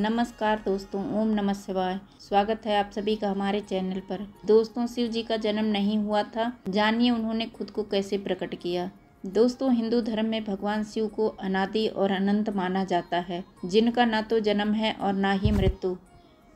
नमस्कार दोस्तों, ओम नमः शिवाय। स्वागत है आप सभी का हमारे चैनल पर। दोस्तों, शिव जी का जन्म नहीं हुआ था, जानिए उन्होंने खुद को कैसे प्रकट किया। दोस्तों, हिंदू धर्म में भगवान शिव को अनादि और अनंत माना जाता है, जिनका ना तो जन्म है और ना ही मृत्यु,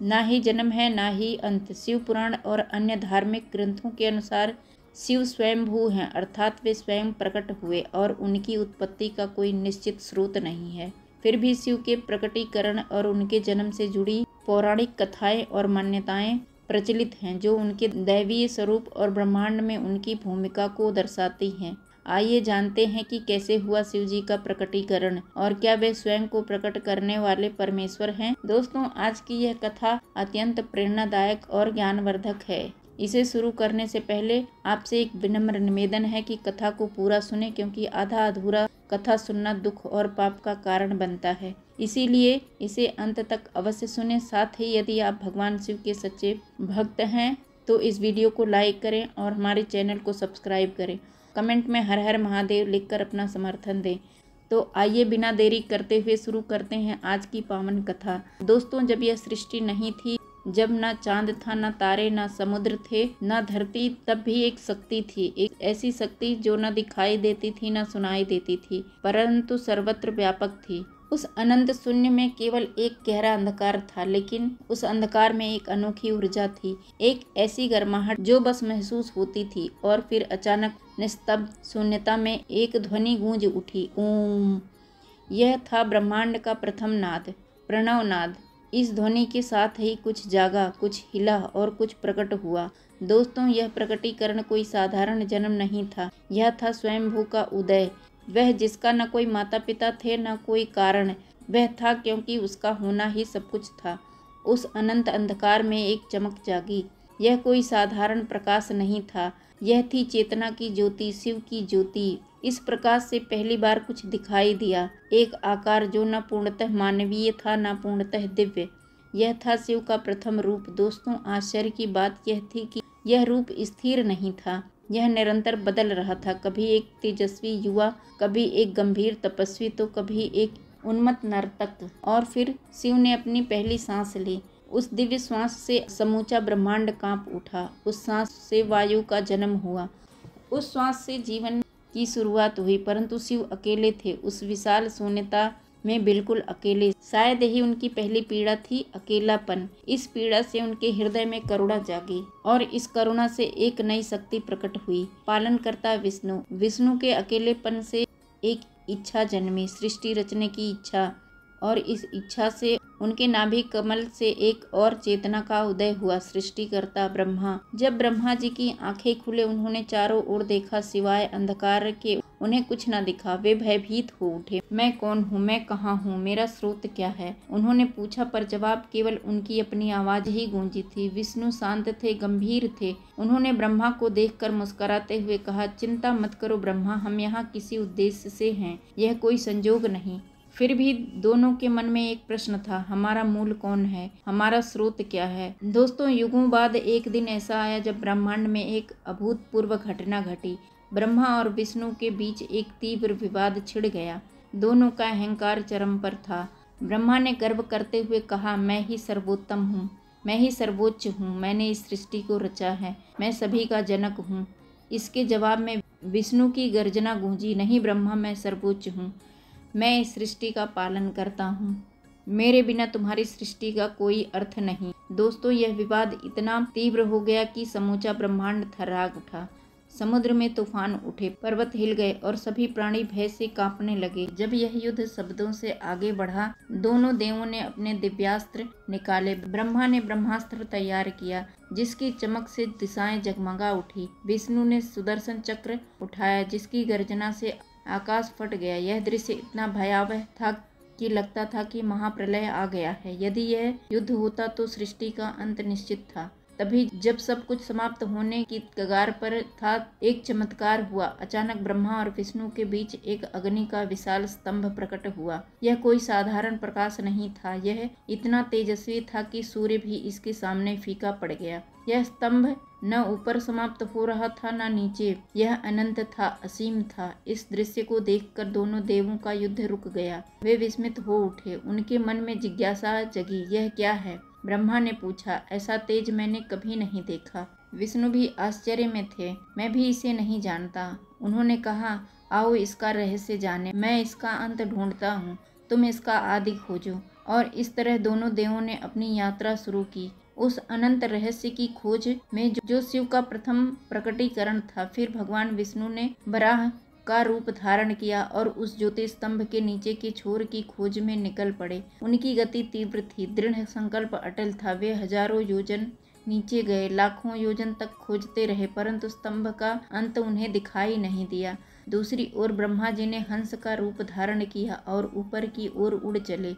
ना ही जन्म है ना ही अंत। शिव पुराण और अन्य धार्मिक ग्रंथों के अनुसार शिव स्वयंभू हैं, अर्थात वे स्वयं प्रकट हुए और उनकी उत्पत्ति का कोई निश्चित स्रोत नहीं है। फिर भी शिव के प्रकटीकरण और उनके जन्म से जुड़ी पौराणिक कथाएं और मान्यताएं प्रचलित हैं, जो उनके दैवीय स्वरूप और ब्रह्मांड में उनकी भूमिका को दर्शाती हैं। आइए जानते हैं कि कैसे हुआ शिव जी का प्रकटीकरण और क्या वे स्वयं को प्रकट करने वाले परमेश्वर हैं। दोस्तों, आज की यह कथा अत्यंत प्रेरणादायक और ज्ञानवर्धक है। इसे शुरू करने से पहले आपसे एक विनम्र निवेदन है कि कथा को पूरा सुने, क्योंकि आधा अधूरा कथा सुनना दुख और पाप का कारण बनता है। इसीलिए इसे अंत तक अवश्य सुने। साथ ही यदि आप भगवान शिव के सच्चे भक्त हैं तो इस वीडियो को लाइक करें और हमारे चैनल को सब्सक्राइब करें। कमेंट में हर हर महादेव लिखकर अपना समर्थन दें। तो आइए बिना देरी करते हुए शुरू करते हैं आज की पावन कथा। दोस्तों, जब यह सृष्टि नहीं थी, जब ना चांद था, ना तारे, ना समुद्र थे, ना धरती, तब भी एक शक्ति थी। एक ऐसी शक्ति जो न दिखाई देती थी, न सुनाई देती थी, परंतु सर्वत्र व्यापक थी। उस अनंत शून्य में केवल एक गहरा अंधकार था, लेकिन उस अंधकार में एक अनोखी ऊर्जा थी, एक ऐसी गर्माहट जो बस महसूस होती थी। और फिर अचानक निस्तब्ध शून्यता में एक ध्वनि गूंज उठी, ओम। यह था ब्रह्मांड का प्रथम नाद, प्रणव नाद। इस ध्वनि के साथ ही कुछ जागा, कुछ हिला और कुछ प्रकट हुआ। दोस्तों, यह प्रकटीकरण कोई साधारण जन्म नहीं था, यह था स्वयंभू का उदय। वह जिसका न कोई माता पिता थे, न कोई कारण। वह था क्योंकि उसका होना ही सब कुछ था। उस अनंत अंधकार में एक चमक जागी। यह कोई साधारण प्रकाश नहीं था, यह थी चेतना की ज्योति, शिव की ज्योति। इस प्रकाश से पहली बार कुछ दिखाई दिया, एक आकार जो न पूर्णतः मानवीय था, न पूर्णतः दिव्य। यह था शिव का प्रथम रूप। दोस्तों, आश्चर्य की बात यह थी कि यह रूप स्थिर नहीं था, यह निरंतर बदल रहा था। कभी एक तेजस्वी युवा, कभी एक गंभीर तपस्वी, तो कभी एक उन्मत्त नर्तक। और फिर शिव ने अपनी पहली सांस ली। उस दिव्य श्वास से समूचा ब्रह्मांड कांप उठा। उस सांस से वायु का जन्म हुआ, उस श्वास से जीवन की शुरुआत हुई। परंतु शिव अकेले थे, उस विशाल शून्यता में बिल्कुल अकेले। शायद यही उनकी पहली पीड़ा थी, अकेलापन। इस पीड़ा से उनके हृदय में करुणा जागी और इस करुणा से एक नई शक्ति प्रकट हुई, पालनकर्ता विष्णु। विष्णु के अकेलेपन से एक इच्छा जन्मी, सृष्टि रचने की इच्छा। और इस इच्छा से उनके नाभि कमल से एक और चेतना का उदय हुआ, सृष्टिकर्ता ब्रह्मा। जब ब्रह्मा जी की आंखें खुले, उन्होंने चारों ओर देखा, सिवाय अंधकार के उन्हें कुछ न दिखा। वे भयभीत हो उठे। मैं कौन हूँ, मैं कहाँ हूँ, मेरा स्रोत क्या है, उन्होंने पूछा। पर जवाब केवल उनकी अपनी आवाज ही गूंजी थी। विष्णु शांत थे, गंभीर थे। उन्होंने ब्रह्मा को देखकर मुस्कुराते हुए कहा, चिंता मत करो ब्रह्मा, हम यहाँ किसी उद्देश्य से हैं, यह कोई संजोग नहीं। फिर भी दोनों के मन में एक प्रश्न था, हमारा मूल कौन है, हमारा स्रोत क्या है। दोस्तों, युगों बाद एक दिन ऐसा आया जब ब्रह्मांड में एक अभूतपूर्व घटना घटी। ब्रह्मा और विष्णु के बीच एक तीव्र विवाद छिड़ गया। दोनों का अहंकार चरम पर था। ब्रह्मा ने गर्व करते हुए कहा, मैं ही सर्वोत्तम हूँ, मैं ही सर्वोच्च हूँ, मैंने इस सृष्टि को रचा है, मैं सभी का जनक हूँ। इसके जवाब में विष्णु की गर्जना गूंजी, नहीं ब्रह्मा, मैं सर्वोच्च हूँ, मैं इस सृष्टि का पालन करता हूँ, मेरे बिना तुम्हारी सृष्टि का कोई अर्थ नहीं। दोस्तों, यह विवाद इतना तीव्र हो गया कि समूचा ब्रह्मांड थर्राग उठा। समुद्र में तूफान उठे, पर्वत हिल गए और सभी प्राणी भय से कांपने लगे। जब यह युद्ध शब्दों से आगे बढ़ा, दोनों देवों ने अपने दिव्यास्त्र निकाले। ब्रह्मा ने ब्रह्मास्त्र तैयार किया, जिसकी चमक से दिशाएं जगमगा उठी। विष्णु ने सुदर्शन चक्र उठाया, जिसकी गर्जना से आकाश फट गया। यह दृश्य इतना भयावह था कि लगता था कि महाप्रलय आ गया है। यदि यह युद्ध होता तो सृष्टि का अंत निश्चित था। तभी जब सब कुछ समाप्त होने की कगार पर था, एक चमत्कार हुआ। अचानक ब्रह्मा और विष्णु के बीच एक अग्नि का विशाल स्तंभ प्रकट हुआ। यह कोई साधारण प्रकाश नहीं था, यह इतना तेजस्वी था कि सूर्य भी इसके सामने फीका पड़ गया। यह स्तंभ न ऊपर समाप्त हो रहा था न नीचे, यह अनंत था, असीम था। इस दृश्य को देखकर दोनों देवों का युद्ध रुक गया। वे विस्मित हो उठे, उनके मन में जिज्ञासा जगी, यह क्या है? ब्रह्मा ने पूछा, ऐसा तेज मैंने कभी नहीं देखा। विष्णु भी आश्चर्य में थे, मैं भी इसे नहीं जानता। उन्होंने कहा, आओ इसका रहस्य जाने, मैं इसका अंत ढूंढता हूँ, तुम इसका आदि खोजो। और इस तरह दोनों देवों ने अपनी यात्रा शुरू की, उस अनंत रहस्य की खोज में जो शिव का प्रथम प्रकटीकरण था। फिर भगवान विष्णु ने वराह का रूप धारण किया और उस ज्योति स्तंभ के नीचे के छोर की खोज में निकल पड़े। उनकी गति तीव्र थी, दृढ़ संकल्प अटल था। वे हजारों योजन नीचे गए, लाखों योजन तक खोजते रहे, परंतु स्तंभ का अंत उन्हें दिखाई नहीं दिया। दूसरी ओर ब्रह्मा जी ने हंस का रूप धारण किया और ऊपर की ओर उड़ चले।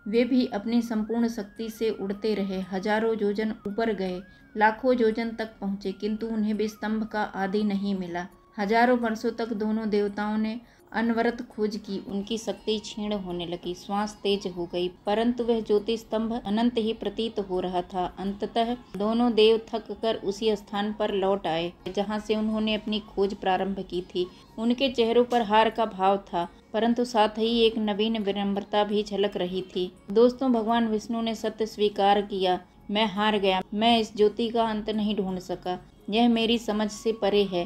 वे भी अपनी संपूर्ण शक्ति से उड़ते रहे, हजारों योजन ऊपर गए, लाखों योजन तक पहुँचे, किंतु उन्हें भी स्तंभ का आदि नहीं मिला। हजारों वर्षों तक दोनों देवताओं ने अनवरत खोज की, उनकी शक्ति क्षीण होने लगी, श्वास तेज हो गई, परंतु वह ज्योति स्तंभ अनंत ही प्रतीत हो रहा था। अंततः दोनों देव थक कर उसी स्थान पर लौट आए जहाँ से उन्होंने अपनी खोज प्रारंभ की थी। उनके चेहरों पर हार का भाव था, परंतु साथ ही एक नवीन विनम्रता भी झलक रही थी। दोस्तों, भगवान विष्णु ने सत्य स्वीकार किया, मैं हार गया, मैं इस ज्योति का अंत नहीं ढूंढ सका, यह मेरी समझ से परे है।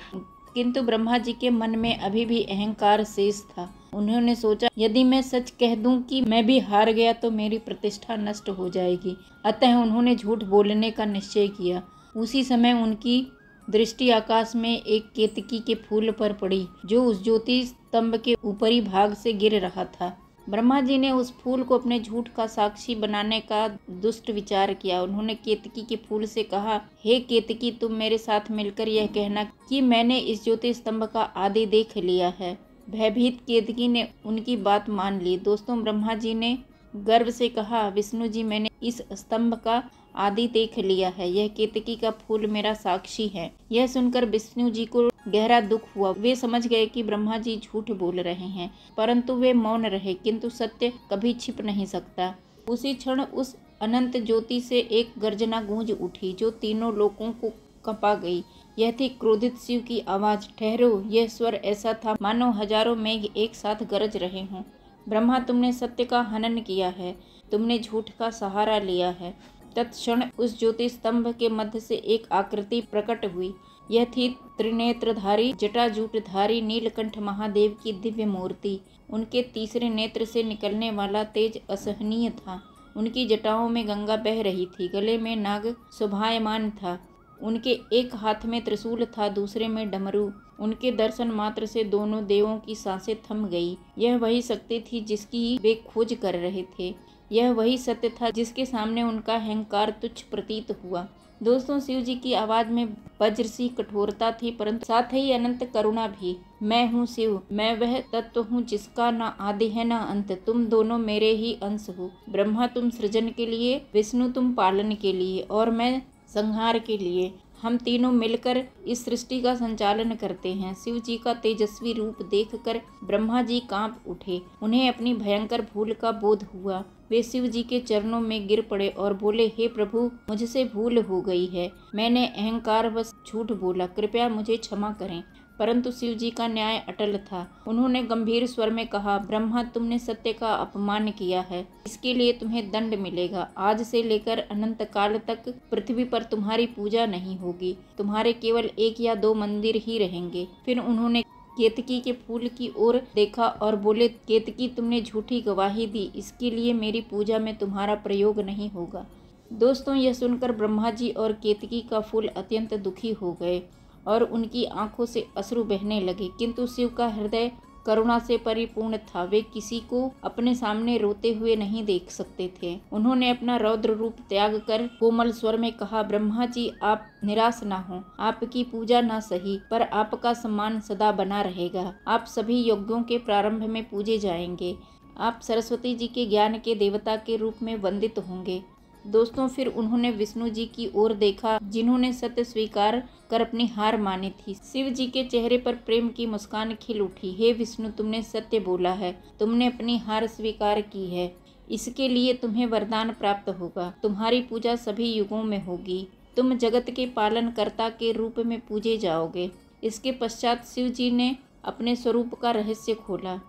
किंतु ब्रह्मा जी के मन में अभी भी अहंकार शेष था। उन्होंने सोचा, यदि मैं सच कह दूं कि मैं भी हार गया तो मेरी प्रतिष्ठा नष्ट हो जाएगी। अतः उन्होंने झूठ बोलने का निश्चय किया। उसी समय उनकी दृष्टि आकाश में एक केतकी के फूल पर पड़ी, जो उस ज्योति स्तंभ के ऊपरी भाग से गिर रहा था। ब्रह्मा जी ने उस फूल को अपने झूठ का साक्षी बनाने का दुष्ट विचार किया। उन्होंने केतकी के फूल से कहा, हे केतकी, तुम मेरे साथ मिलकर यह कहना कि मैंने इस ज्योति स्तंभ का आदि देख लिया है। भयभीत केतकी ने उनकी बात मान ली। दोस्तों, ब्रह्मा जी ने गर्व से कहा, विष्णु जी, मैंने इस स्तंभ का आदि देख लिया है, यह केतकी का फूल मेरा साक्षी है। यह सुनकर विष्णु जी को गहरा दुख हुआ। वे समझ गए कि ब्रह्मा जी झूठ बोल रहे हैं, परंतु वे मौन रहे, किंतु सत्य कभी छिप नहीं सकता। उसी क्षण उस अनंत ज्योति से एक गर्जना गूंज उठी, जो तीनों लोगों को कंपा गई। यह थी क्रोधित शिव की आवाज। ठहरो, यह स्वर ऐसा था मानो हजारों मेघ एक साथ गरज रहे हों। ब्रह्मा, तुमने सत्य का हनन किया है, तुमने झूठ का सहारा लिया है। तत्क्षण उस ज्योति स्तंभ के मध्य से एक आकृति प्रकट हुई। यह थी त्रिनेत्रधारी जटाजूटधारी नीलकंठ महादेव की दिव्य मूर्ति। उनके तीसरे नेत्र से निकलने वाला तेज असहनीय था। उनकी जटाओं में गंगा बह रही थी, गले में नाग शोभायमान था। उनके एक हाथ में त्रिशूल था, दूसरे में डमरू। उनके दर्शन मात्र से दोनों देवों की सांसें थम गई। यह वही शक्ति थी जिसकी वे खोज कर रहे थे। यह वही सत्य था जिसके सामने उनका अहंकार तुच्छ प्रतीत हुआ। दोस्तों, शिव जी की आवाज में वज्र सी कठोरता थी, परंतु साथ ही अनंत करुणा भी। मैं हूँ शिव, मैं वह तत्व हूँ जिसका न आदि है न अंत। तुम दोनों मेरे ही अंश हो। ब्रह्मा तुम सृजन के लिए, विष्णु तुम पालन के लिए और मैं संहार के लिए। हम तीनों मिलकर इस सृष्टि का संचालन करते हैं। शिव जी का तेजस्वी रूप देखकर ब्रह्मा जी कांप उठे। उन्हें अपनी भयंकर भूल का बोध हुआ। वे शिव जी के चरणों में गिर पड़े और बोले, हे प्रभु, मुझसे भूल हो गई है, मैंने अहंकारवश झूठ बोला, कृपया मुझे क्षमा करें। परंतु शिव जी का न्याय अटल था। उन्होंने गंभीर स्वर में कहा, ब्रह्मा, तुमने सत्य का अपमान किया है, इसके लिए तुम्हें दंड मिलेगा। आज से लेकर अनंत काल तक पृथ्वी पर तुम्हारी पूजा नहीं होगी, तुम्हारे केवल 1 या 2 मंदिर ही रहेंगे। फिर उन्होंने केतकी के फूल की ओर देखा और बोले, केतकी, तुमने झूठी गवाही दी, इसके लिए मेरी पूजा में तुम्हारा प्रयोग नहीं होगा। दोस्तों, यह सुनकर ब्रह्मा जी और केतकी का फूल अत्यंत दुखी हो गए और उनकी आंखों से अश्रु बहने लगे, किंतु शिव का हृदय करुणा से परिपूर्ण था। वे किसी को अपने सामने रोते हुए नहीं देख सकते थे। उन्होंने अपना रौद्र रूप त्याग कर कोमल स्वर में कहा, ब्रह्मा जी, आप निराश ना हो, आपकी पूजा ना सही पर आपका सम्मान सदा बना रहेगा। आप सभी यज्ञों के प्रारंभ में पूजे जाएंगे। आप सरस्वती जी के ज्ञान के देवता के रूप में वंदित होंगे। दोस्तों फिर उन्होंने विष्णु जी की ओर देखा, जिन्होंने सत्य स्वीकार कर अपनी हार मानी थी। शिव जी के चेहरे पर प्रेम की मुस्कान खिल उठी। हे विष्णु, तुमने सत्य बोला है, तुमने अपनी हार स्वीकार की है। इसके लिए तुम्हें वरदान प्राप्त होगा। तुम्हारी पूजा सभी युगों में होगी। तुम जगत के पालनकर्ता के रूप में पूजे जाओगे। इसके पश्चात शिव जी ने अपने स्वरूप का रहस्य खोला।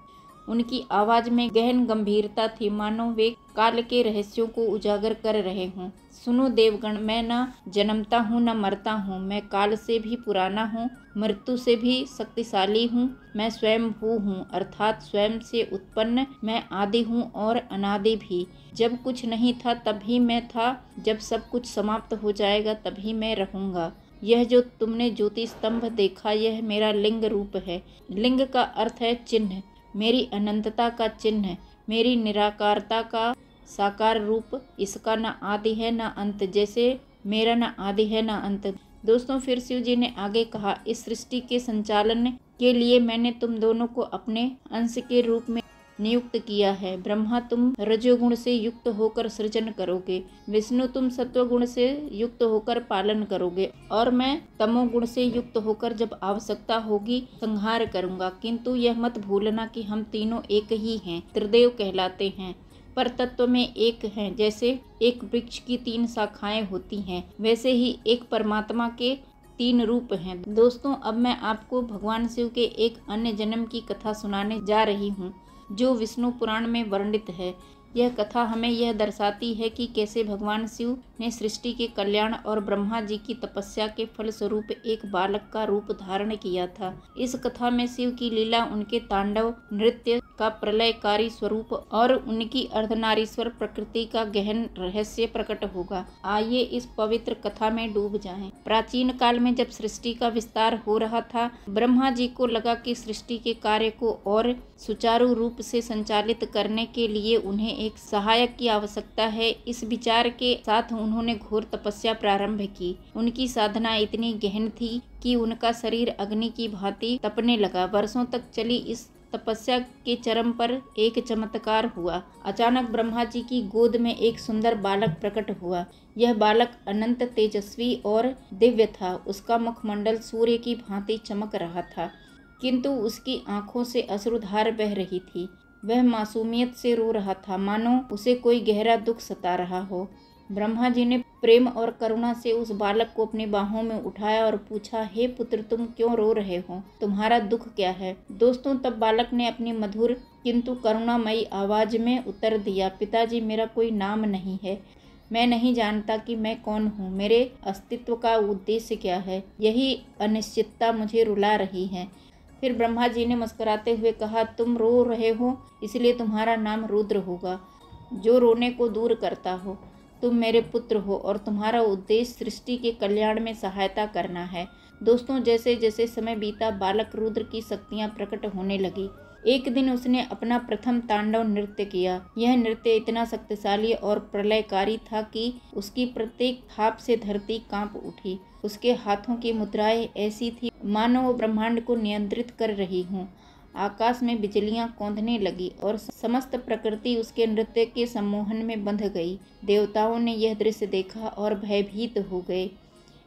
उनकी आवाज में गहन गंभीरता थी, मानो वे काल के रहस्यों को उजागर कर रहे हों। सुनो देवगण, मैं न जन्मता हूँ न मरता हूँ। मैं काल से भी पुराना हूँ, मृत्यु से भी शक्तिशाली हूँ। मैं स्वयं भू हूँ, अर्थात स्वयं से उत्पन्न। मैं आदि हूँ और अनादि भी। जब कुछ नहीं था तभी मैं था, जब सब कुछ समाप्त हो जाएगा तभी मैं रहूँगा। यह जो तुमने ज्योति स्तंभ देखा, यह मेरा लिंग रूप है। लिंग का अर्थ है चिन्ह, मेरी अनंतता का चिन्ह, मेरी निराकारता का साकार रूप। इसका न आदि है न अंत, जैसे मेरा न आदि है न अंत। दोस्तों फिर शिव जी ने आगे कहा, इस सृष्टि के संचालन के लिए मैंने तुम दोनों को अपने अंश के रूप में नियुक्त किया है। ब्रह्मा, तुम रजोगुण से युक्त होकर सृजन करोगे। विष्णु, तुम सत्वगुण से युक्त होकर पालन करोगे, और मैं तमोगुण से युक्त होकर जब आवश्यकता होगी संहार करूंगा। किंतु यह मत भूलना कि हम तीनों एक ही हैं, त्रिदेव कहलाते हैं, पर तत्व में एक हैं। जैसे एक वृक्ष की 3 शाखाएं होती हैं, वैसे ही एक परमात्मा के 3 रूप हैं। दोस्तों अब मैं आपको भगवान शिव के एक अन्य जन्म की कथा सुनाने जा रही हूँ, जो विष्णु पुराण में वर्णित है। यह कथा हमें यह दर्शाती है कि कैसे भगवान शिव ने सृष्टि के कल्याण और ब्रह्मा जी की तपस्या के फलस्वरूप एक बालक का रूप धारण किया था। इस कथा में शिव की लीला, उनके तांडव नृत्य का प्रलयकारी स्वरूप और उनकी अर्धनारीश्वर प्रकृति का गहन रहस्य प्रकट होगा। आइए इस पवित्र कथा में डूब जाएं। प्राचीन काल में जब सृष्टि का विस्तार हो रहा था, ब्रह्मा जी को लगा कि सृष्टि के कार्य को और सुचारू रूप से संचालित करने के लिए उन्हें एक सहायक की आवश्यकता है। इस विचार के साथ उन्होंने घोर तपस्या प्रारंभ की। उनकी साधना इतनी गहन थी कि उनका शरीर अग्नि की भांति तपने लगा। वर्षों तक चली इस तपस्या के चरम पर एक चमत्कार हुआ। अचानक ब्रह्मा जी की गोद में एक सुंदर बालक प्रकट हुआ। यह बालक अनंत तेजस्वी और दिव्य था। उसका मुखमंडल सूर्य की भांति चमक रहा था, किंतु उसकी आंखों से अश्रुधार बह रही थी। वह मासूमियत से रो रहा था, मानो उसे कोई गहरा दुख सता रहा हो। ब्रह्मा जी ने प्रेम और करुणा से उस बालक को अपनी बाहों में उठाया और पूछा, हे पुत्र, तुम क्यों रो रहे हो? तुम्हारा दुख क्या है? दोस्तों तब बालक ने अपनी मधुर किंतु करुणामयी आवाज में उत्तर दिया, पिताजी, मेरा कोई नाम नहीं है। मैं नहीं जानता कि मैं कौन हूँ, मेरे अस्तित्व का उद्देश्य क्या है। यही अनिश्चितता मुझे रुला रही है। फिर ब्रह्मा जी ने मुस्कुराते हुए कहा, तुम रो रहे हो, इसलिए तुम्हारा नाम रुद्र होगा, जो रोने को दूर करता हो। तुम मेरे पुत्र हो और तुम्हारा उद्देश्य सृष्टि के कल्याण में सहायता करना है। दोस्तों जैसे जैसे समय बीता, बालक रुद्र की शक्तियां प्रकट होने लगी। एक दिन उसने अपना प्रथम तांडव नृत्य किया। यह नृत्य इतना शक्तिशाली और प्रलयकारी था कि उसकी प्रत्येक थाप से धरती कांप उठी। उसके हाथों की मुद्राएं ऐसी थी मानो वो ब्रह्मांड को नियंत्रित कर रही हूँ। आकाश में बिजलियां कौंधने लगी और समस्त प्रकृति उसके नृत्य के सम्मोहन में बंध गई। देवताओं ने यह दृश्य देखा और भयभीत हो गए।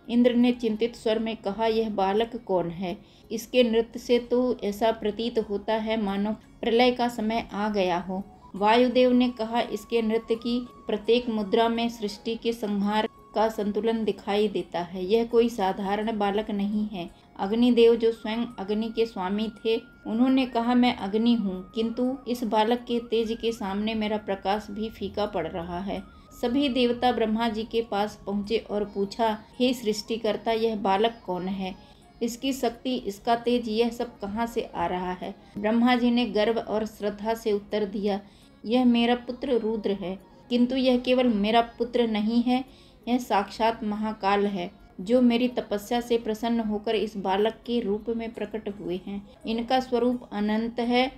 इंद्र ने चिंतित स्वर में कहा, यह बालक कौन है? इसके नृत्य से तो ऐसा प्रतीत होता है मानो प्रलय का समय आ गया हो। वायुदेव ने कहा, इसके नृत्य की प्रत्येक मुद्रा में सृष्टि के संहार का संतुलन दिखाई देता है। यह कोई साधारण बालक नहीं है। अग्निदेव, जो स्वयं अग्नि के स्वामी थे, उन्होंने कहा, मैं अग्नि हूँ, किंतु इस बालक के तेज के सामने मेरा प्रकाश भी फीका पड़ रहा है। सभी देवता ब्रह्मा जी के पास पहुँचे और पूछा, हे सृष्टिकर्ता, यह बालक कौन है? इसकी शक्ति, इसका तेज, यह सब कहाँ से आ रहा है? ब्रह्मा जी ने गर्व और श्रद्धा से उत्तर दिया, यह मेरा पुत्र रुद्र है। किंतु यह केवल मेरा पुत्र नहीं है, यह साक्षात महाकाल है, जो मेरी तपस्या से प्रसन्न होकर इस बालक के रूप में प्रकट हुए हैं। इनका स्वरूप अनंत है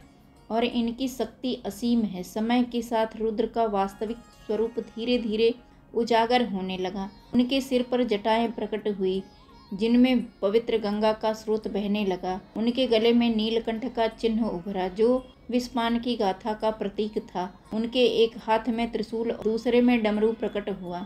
और इनकी शक्ति असीम है। समय के साथ रुद्र का वास्तविक स्वरूप धीरे धीरे उजागर होने लगा। उनके सिर पर जटाएं प्रकट हुई। जिनमें पवित्र गंगा का स्रोत बहने लगा। उनके गले में नीलकंठ का चिन्ह उभरा जो विषपान की गाथा का प्रतीक था। उनके एक हाथ में त्रिशूल, दूसरे में डमरू प्रकट हुआ।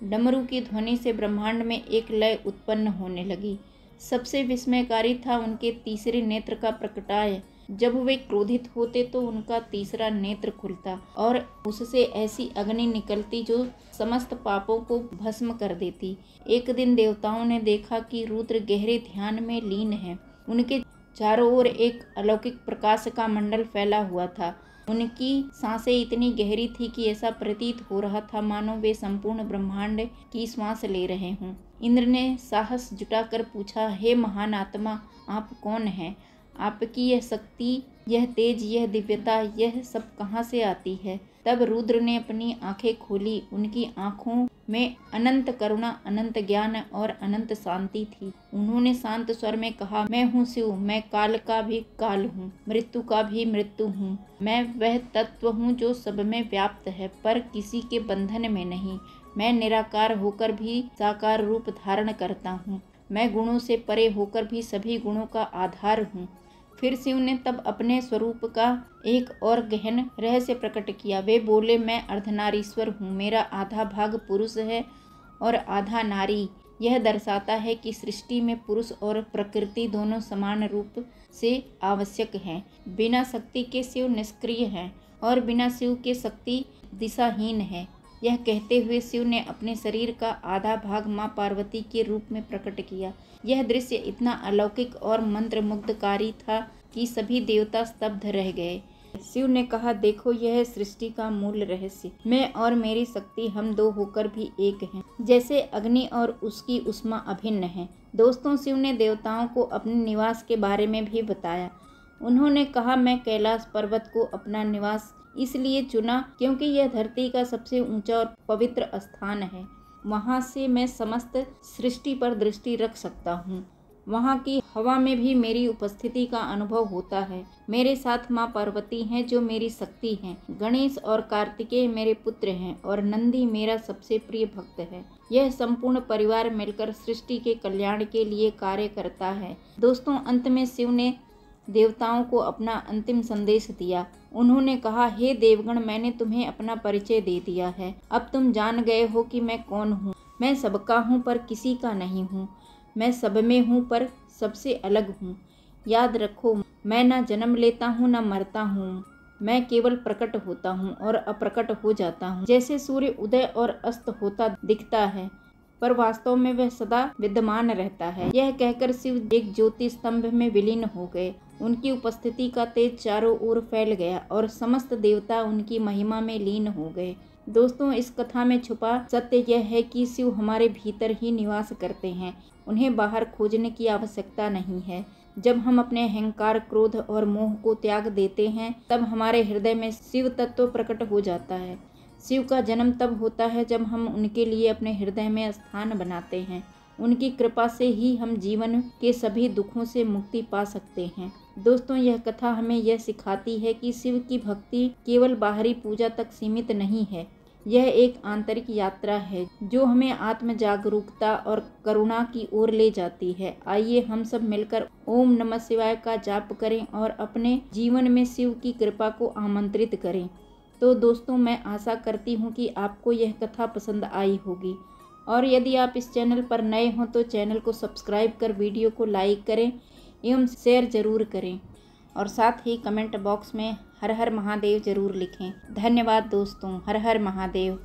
डमरू की ध्वनि से ब्रह्मांड में एक लय उत्पन्न होने लगी। सबसे विस्मयकारी था उनके तीसरे नेत्र का प्रकटाय। जब वे क्रोधित होते तो उनका तीसरा नेत्र खुलता और उससे ऐसी अग्नि निकलती जो समस्त पापों को भस्म कर देती। एक दिन देवताओं ने देखा कि रुद्र गहरे ध्यान में लीन है। उनके चारों ओर एक अलौकिक प्रकाश का मंडल फैला हुआ था। उनकी सांसें इतनी गहरी थी कि ऐसा प्रतीत हो रहा था मानो वे संपूर्ण ब्रह्मांड की श्वास ले रहे हों। इंद्र ने साहस जुटाकर पूछा, हे महान आत्मा, आप कौन हैं? आपकी यह शक्ति, यह तेज, यह दिव्यता, यह सब कहाँ से आती है? तब रुद्र ने अपनी आंखें खोली। उनकी आंखों में अनंत करुणा, अनंत ज्ञान और अनंत शांति थी। उन्होंने शांत स्वर में कहा, मैं हूँ शिव, मैं काल का भी काल हूँ, मृत्यु का भी मृत्यु हूँ। मैं वह तत्व हूँ जो सब में व्याप्त है पर किसी के बंधन में नहीं। मैं निराकार होकर भी साकार रूप धारण करता हूँ। मैं गुणों से परे होकर भी सभी गुणों का आधार हूँ। फिर शिव ने तब अपने स्वरूप का एक और गहन रहस्य प्रकट किया। वे बोले, मैं अर्धनारीश्वर हूँ। मेरा आधा भाग पुरुष है और आधा नारी। यह दर्शाता है कि सृष्टि में पुरुष और प्रकृति दोनों समान रूप से आवश्यक हैं। बिना शक्ति के शिव निष्क्रिय हैं और बिना शिव के शक्ति दिशाहीन है। यह कहते हुए शिव ने अपने शरीर का आधा भाग माँ पार्वती के रूप में प्रकट किया। यह दृश्य इतना अलौकिक और मंत्रमुग्धकारी था कि सभी देवता स्तब्ध रह गए। शिव ने कहा, देखो, यह है सृष्टि का मूल रहस्य। मैं और मेरी शक्ति, हम दो होकर भी एक हैं, जैसे अग्नि और उसकी उष्मा अभिन्न है। दोस्तों, शिव ने देवताओं को अपने निवास के बारे में भी बताया। उन्होंने कहा, मैं कैलाश पर्वत को अपना निवास इसलिए चुना क्योंकि यह धरती का सबसे ऊंचा और पवित्र स्थान है। वहाँ से मैं समस्त सृष्टि पर दृष्टि रख सकता हूँ। वहाँ की हवा में भी मेरी उपस्थिति का अनुभव होता है। मेरे साथ माँ पार्वती हैं जो मेरी शक्ति हैं। गणेश और कार्तिकेय मेरे पुत्र हैं और नंदी मेरा सबसे प्रिय भक्त है। यह संपूर्ण परिवार मिलकर सृष्टि के कल्याण के लिए कार्य करता है। दोस्तों, अंत में शिव ने देवताओं को अपना अंतिम संदेश दिया। उन्होंने कहा, हे देवगण, मैंने तुम्हें अपना परिचय दे दिया है। अब तुम जान गए हो कि मैं कौन हूँ। मैं सबका हूँ पर किसी का नहीं हूँ। मैं सब में हूँ पर सबसे अलग हूँ। याद रखो, मैं न जन्म लेता हूँ न मरता हूँ। मैं केवल प्रकट होता हूँ और अप्रकट हो जाता हूँ। जैसे सूर्य उदय और अस्त होता दिखता है पर वास्तव में वह सदा विद्यमान रहता है। यह कहकर शिव एक ज्योति स्तंभ में विलीन हो गए। उनकी उपस्थिति का तेज चारों ओर फैल गया और समस्त देवता उनकी महिमा में लीन हो गए। दोस्तों, इस कथा में छुपा सत्य यह है कि शिव हमारे भीतर ही निवास करते हैं। उन्हें बाहर खोजने की आवश्यकता नहीं है। जब हम अपने अहंकार, क्रोध और मोह को त्याग देते हैं तब हमारे हृदय में शिव तत्व प्रकट हो जाता है। शिव का जन्म तब होता है जब हम उनके लिए अपने हृदय में स्थान बनाते हैं। उनकी कृपा से ही हम जीवन के सभी दुखों से मुक्ति पा सकते हैं। दोस्तों, यह कथा हमें यह सिखाती है कि शिव की भक्ति केवल बाहरी पूजा तक सीमित नहीं है। यह एक आंतरिक यात्रा है जो हमें आत्म जागरूकता और करुणा की ओर ले जाती है। आइए हम सब मिलकर ओम नमः शिवाय का जाप करें और अपने जीवन में शिव की कृपा को आमंत्रित करें। तो दोस्तों, मैं आशा करती हूँ कि आपको यह कथा पसंद आई होगी और यदि आप इस चैनल पर नए हों तो चैनल को सब्सक्राइब कर वीडियो को लाइक करें एवं शेयर जरूर करें और साथ ही कमेंट बॉक्स में हर हर महादेव जरूर लिखें। धन्यवाद दोस्तों। हर हर महादेव।